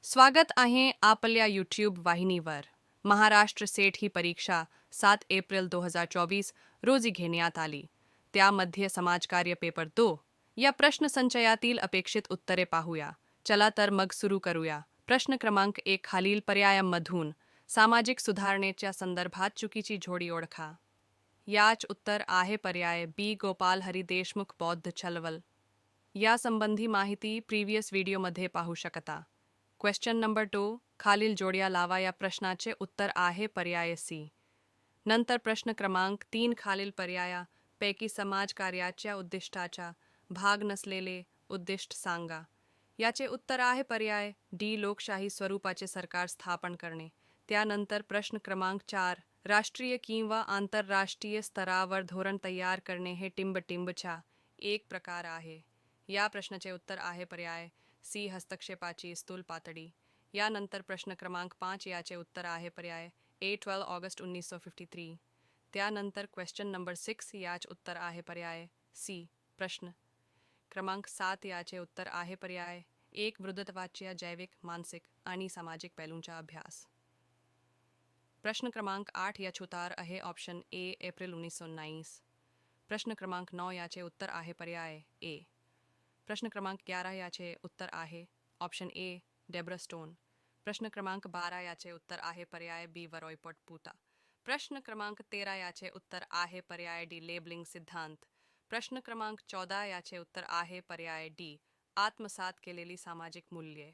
स्वागत आहे आपल्या यूट्यूब वाहिनीवर. महाराष्ट्र सेट ही परीक्षा 7 एप्रिल 2024 रोजी घेण्यात आली. त्यामध्ये समाजकार्य पेपर 2 या प्रश्नसंचयातील अपेक्षित उत्तरे पाहूया. चला तर मग सुरू करूया. प्रश्न क्रमांक 1 खालील पर्यायांमधून सामाजिक सुधारणेच्या संदर्भात चुकीची जोडी ओळखा. याच उत्तर आहे पर्याय बी गोपाल हरी देशमुख बौद्ध चळवळ. यासंबंधी माहिती प्रीवियस व्हिडिओमध्ये पाहू शकता. क्वेश्चन नंबर 2 खालील जोड्या लावा. या प्रश्नाचे उत्तर आहे पर्याय सी. नंतर प्रश्न क्रमांक 3 खालील पर्यायापैकी समाजकार्याच्या उद्दिष्टाचा भाग नसलेले उद्दिष्ट सांगा. याचे उत्तर आहे पर्याय डी लोकशाही स्वरूपाचे सरकार स्थापन करणे. त्यानंतर प्रश्न क्रमांक 4 राष्ट्रीय किंवा आंतरराष्ट्रीय स्तरावर धोरण तयार करणे हे टिंबटिंबचा एक प्रकार आहे. या प्रश्नाचे उत्तर आहे पर्याय सी हस्तक्षेपाची स्थूल पातळी. यानंतर प्रश्न क्रमांक 5 याचे उत्तर आहे पर्याय ए 12 ऑगस्ट 1953. त्यानंतर क्वेश्चन नंबर 6 याचे उत्तर आहे पर्याय सी. प्रश्न क्रमांक 7 याचे उत्तर आहे पर्याय एक वृद्धत्वाच्या जैविक मानसिक आणि सामाजिक पैलूंचा अभ्यास. प्रश्न क्रमांक 8 याचे उत्तर आहे ऑप्शन ए एप्रिल 1919. प्रश्न क्रमांक 9 याचे उत्तर आहे पर्याय ए. प्रश्न क्रमांक 11 याचे उत्तर आहे ऑप्शन ए डेब्रा स्टोन. प्रश्न क्रमांक 12 याचे उत्तर आहे पर्याय बी वरॉय पोटपुता. प्रश्न क्रमांक 13 याचे उत्तर आहे पर्याय डी लेबलिंग सिद्धांत. प्रश्न क्रमांक 14 याचे उत्तर आहे पर्याय डी आत्मसात केलेली सामाजिक मूल्ये.